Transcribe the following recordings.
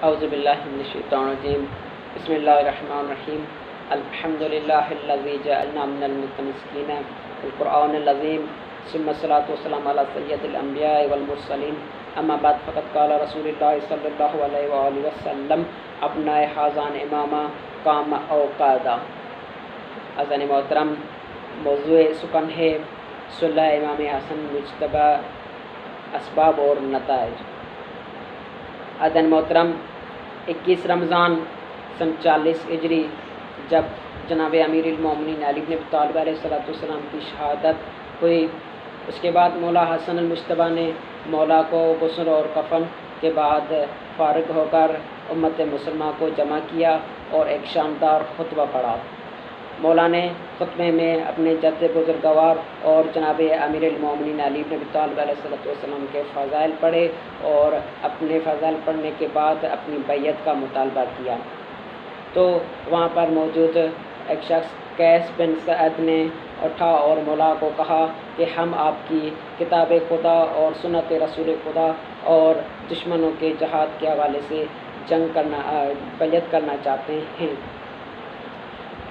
اعوذ باللہ من الشیطان الرجیم بسم اللہ الرحمن الرحیم الحمد للہ الذی جعلنا من المتمسکین بالقرآن العظیم ثم الصلاۃ والسلام علی سید الانبیاء والمرسلین اما بعد فقد قال رسول اللہ صلی اللہ علیہ وآلہ وسلم ابناء حاضان امامہ قام او قادا۔ اذان محترم، موضوع سخن ہے صلح امام حسن مجتبی، اسباب اور نتائج۔ اذان محترم، 21 رمضان سن 40 ہجری جب جناب امیر المومنین علی بن ابی طالب علیہ السلام کی شہادت ہوئی، اس کے بعد مولا حسن المجتبی نے مولا کو غسل اور کفن کے بعد فارغ ہو کر امت مسلمہ کو جمع کیا اور ایک شاندار خطبہ پڑھا۔ مولا نے خطبے میں اپنے جد بزرگوار اور جناب امیر المومنین علی بن ابی طالب علیہ السلام کے فضائل پڑھے اور اپنے فضائل پڑھنے کے بعد اپنی بیعت کا مطالبہ کیا۔ تو وہاں پر موجود ایک شخص قیس بن سعد نے اٹھا اور مولا کو کہا کہ ہم آپ کی کتاب خدا اور سنت رسول خدا اور دشمنوں کے جہاد کے حوالے سے بیعت کرنا چاہتے ہیں۔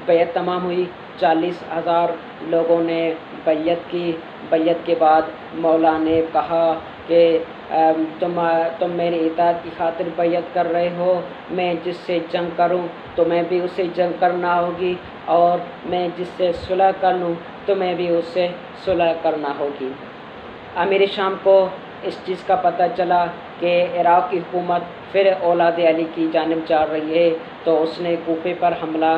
بیعت تمام ہوئی، 40,000 لوگوں نے بیعت کی۔ بیعت کے بعد مولا نے کہا کہ تم میری اطاعت کی خاطر بیعت کر رہے ہو، میں جس سے جنگ کروں تمہیں بھی اس سے جنگ کرنا ہوگی، اور میں جس سے صلح کر لوں تمہیں بھی اس سے صلح کرنا ہوگی۔ امیر شام کو اس چیز کا پتہ چلا کہ عراق کی حکومت پھر اولاد علی کی جانب جا رہی ہے، تو اس نے کوفے پر حملہ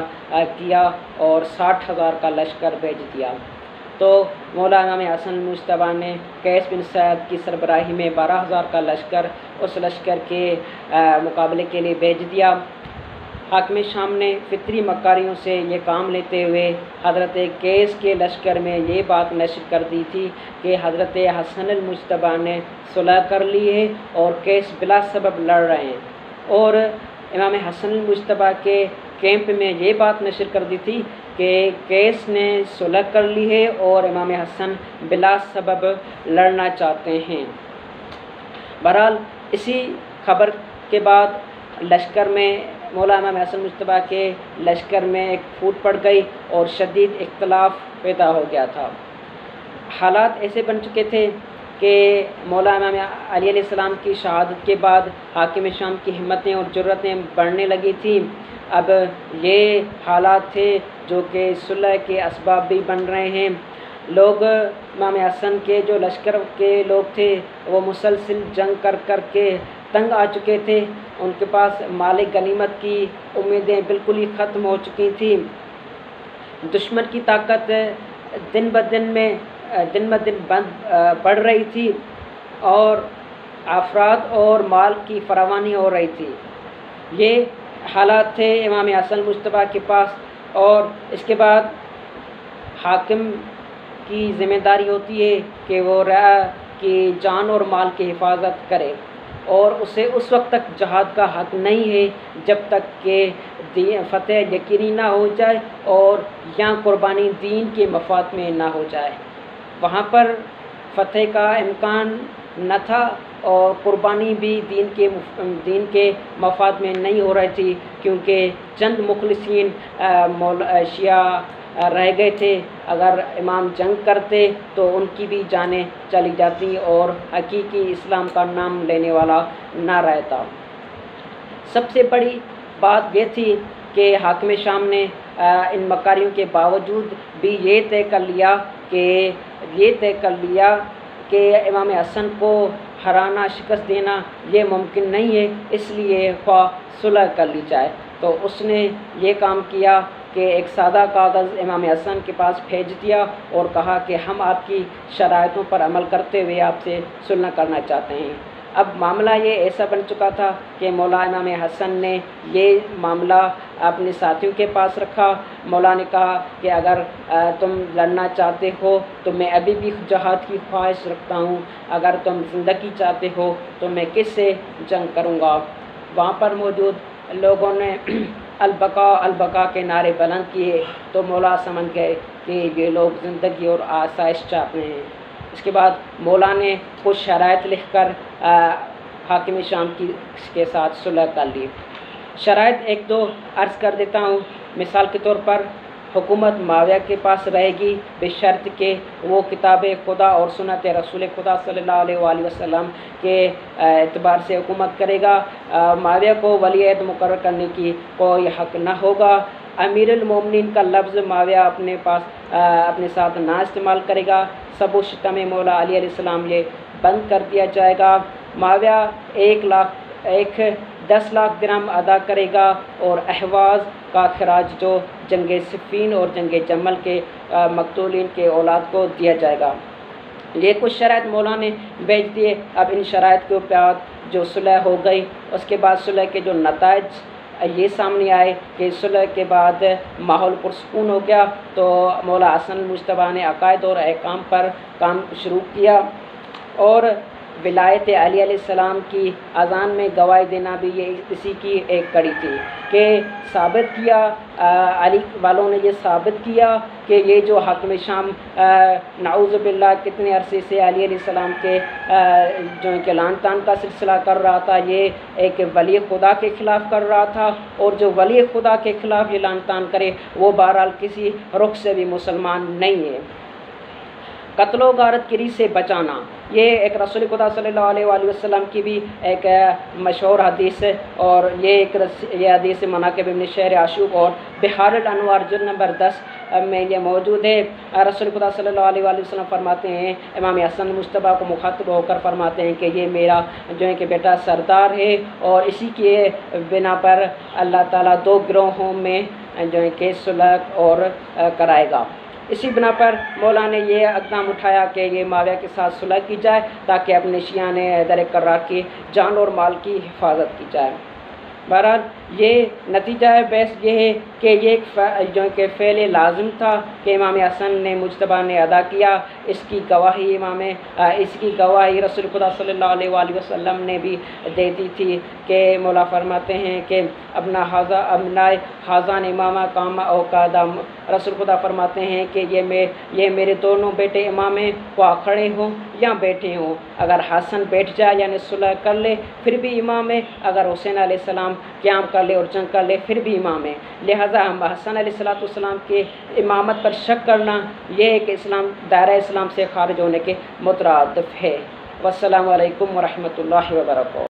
کیا اور 60,000 کا لشکر بھیج دیا۔ تو مولا امام حسن المجتبی نے قیس بن سعد کی سربراہی میں 12,000 کا لشکر اس لشکر کے مقابلے کے لیے بھیج دیا۔ حاکم شام نے فطری مکاریوں سے یہ کام لیتے ہوئے حضرت قیس کے لشکر میں یہ بات نشر کر دی تھی کہ حضرت حسن المجتبی نے صلح کر لی ہے اور قیس بلا سبب لڑ رہے ہیں، اور امام حسن المجتبی کے کیمپ میں یہ بات نشر کر دی تھی کہ قیس نے صلح کر لی ہے اور امام حسن بلا سبب لڑنا چاہتے ہیں۔ بہرحال اسی خبر کے بعد لشکر میں مولا امام حسن مجتبی کے لشکر میں ایک پھوٹ پڑ گئی اور شدید اختلاف پیدا ہو گیا تھا۔ حالات ایسے بن چکے تھے کہ مولا امام علی علیہ السلام کی شہادت کے بعد حاکم شام کی ہمتیں اور جرأتیں بڑھنے لگی تھیں۔ اب یہ حالات تھے جو کہ صلح کے اسباب بھی بن رہے ہیں۔ لوگ امام حسن کے جو لشکر کے لوگ تھے وہ مسلسل جنگ کر کے تنگ آ چکے تھے، ان کے پاس مال غنیمت کی امیدیں بالکل ہی ختم ہو چکی تھیں۔ دشمن کی طاقت دن بدن بڑھ رہی تھی اور افراد اور مال کی فراوانی ہو رہی تھی۔ یہ حالات تھے امام حسن مجتبی کے پاس، اور اس کے بعد حاکم کی ذمہ داری ہوتی ہے کہ وہ رعایا کی جان اور مال کی حفاظت کرے، اور اسے اس وقت تک جہاد کا حق نہیں ہے جب تک کہ فتح یقینی نہ ہو جائے اور یا قربانی دین کے مفاد میں نہ ہو جائے۔ وہاں پر فتح کا امکان نہ تھا اور قربانی بھی دین کے مفاد میں نہیں ہو رہی تھی، کیونکہ چند مخلصین شیعہ رہ گئے تھے۔ اگر امام جنگ کرتے تو ان کی بھی جانیں چلی جاتی اور حقیقی اسلام کا نام لینے والا نہ رہتا۔ سب سے بڑی بات یہ تھی کہ حاکم شام نے ان مکاریوں کے باوجود بھی یہ طے کر لیا کہ امام حسن کو ہرانا، شکست دینا یہ ممکن نہیں ہے، اس لیے خواہ صلح کر لی جائے۔ تو اس نے یہ کام کیا کہ ایک سادہ کاغذ امام حسن کے پاس بھیج دیا اور کہا کہ ہم آپ کی شرائطوں پر عمل کرتے ہوئے آپ سے صلح کرنا چاہتے ہیں۔ اب معاملہ یہ ایسا بن چکا تھا کہ مولا امام حسن نے یہ معاملہ اپنے ساتھیوں کے پاس رکھا۔ مولا نے کہا کہ اگر تم لڑنا چاہتے ہو تو میں ابھی بھی جہاد کی خواہش رکھتا ہوں، اگر تم زندگی چاہتے ہو تو میں کس سے جنگ کروں گا۔ وہاں پر موجود لوگوں نے البقاء البقاء کے نعرے بلند کیے، تو مولا سمجھ گئے کہ یہ لوگ زندگی اور آسائش چاہتے ہیں۔ اس کے بعد مولا نے کچھ شرائط لکھ کر حاکم شام کے ساتھ صلح کر لی۔ شرائط ایک دو عرض کر دیتا ہوں۔ مثال کے طور پر حکومت معاویہ کے پاس رہے گی بشرط کہ وہ کتاب خدا اور سنت رسول خدا صلی اللہ علیہ وآلہ وسلم کے اعتبار سے حکومت کرے گا۔ معاویہ کو ولی عہد مقرر کرنے کی کوئی حق نہ ہوگا۔ امیر المومنین کا لفظ معاویہ اپنے ساتھ نہ استعمال کرے گا۔ سب و شتم مولا علی علیہ السلام یہ بند کر دیا جائے گا۔ معاویہ 10 لاکھ درہم ادا کرے گا اور احواز کا خراج جو جنگ صفین اور جنگ جمل کے مقتولین کے اولاد کو دیا جائے گا۔ یہ کچھ شرائط مولا نے بیچ دیے۔ اب ان شرائط کے بعد جو صلح ہو گئی، اس کے بعد صلح کے جو نتائج یہ سامنے آئے کہ صلح کے بعد ماحول پرسکون ہو گیا، تو مولا حسن المجتبیٰ نے عقائد اور احکام پر کام شروع کیا، اور ولایت علی علیہ السلام کی اذان میں گواہی دینا بھی یہ اسی کی ایک کڑی تھی کہ ثابت کیا، علی والوں نے یہ ثابت کیا کہ یہ جو حاکم شام نعوذ باللہ کتنے عرصے سے علی علیہ السلام کے جو کہ لعن طعن کا سلسلہ کر رہا تھا، یہ ایک ولی خدا کے خلاف کر رہا تھا، اور جو ولی خدا کے خلاف یہ لعن طعن کرے وہ بہرحال کسی رخ سے بھی مسلمان نہیں ہے۔ قتل و غارت گری سے بچانا، یہ ایک رسول خدا صلی اللہ علیہ وآلہ وسلم کی بھی ایک مشہور حدیث ہے، اور یہ حدیث مناقب ابن شہر عاشوق اور بحار الانوار جلد نمبر 10 میں یہ موجود ہے۔ رسول خدا صلی اللہ علیہ وآلہ وسلم فرماتے ہیں، امام حسن مجتبیٰ کو مخاطب ہو کر فرماتے ہیں کہ یہ میرا جو ہے کہ بیٹا سردار ہے، اور اسی کے بنا پر اللہ تعالیٰ 2 گروہوں میں جو ہے کہ صلح اور کرائے گا۔ اسی بنا پر مولا نے یہ اقدام اٹھایا کہ یہ معاویہ کے ساتھ صلح کی جائے تاکہ اپنے شیعان حیدر کرار کی جان اور مال کی حفاظت کی جائے۔ بہرحال یہ نتیجہ بحث یہ ہے کہ یہ جو کہ فعل لازم تھا کہ امام حسن نے مجتبیٰ نے ادا کیا، اس کی گواہی رسول خدا صلی اللہ علیہ وآلہ وسلم نے بھی دے دی تھی کہ مولا فرماتے ہیں کہ ابنا حاضان امامہ کامہ اوقادہ، رسول خدا فرماتے ہیں کہ یہ میرے دونوں بیٹے امام ہیں، وہ کھڑے ہوں یا بیٹھے ہوں، اگر حسن بیٹھ جائے یعنی صلح کر لے پھر بھی امام ہے، اگر حسین علیہ السلام قیام کر لے اور جنگ کر لے پھر بھی امام ہے۔ لہٰذا ہم حسن علیہ السلام کے امامت پر شک کرنا یہ ایک دائرہ اسلام سے خارج ہونے کے مترادف ہے۔ والسلام علیکم ورحمۃ اللہ وبرکاتہ۔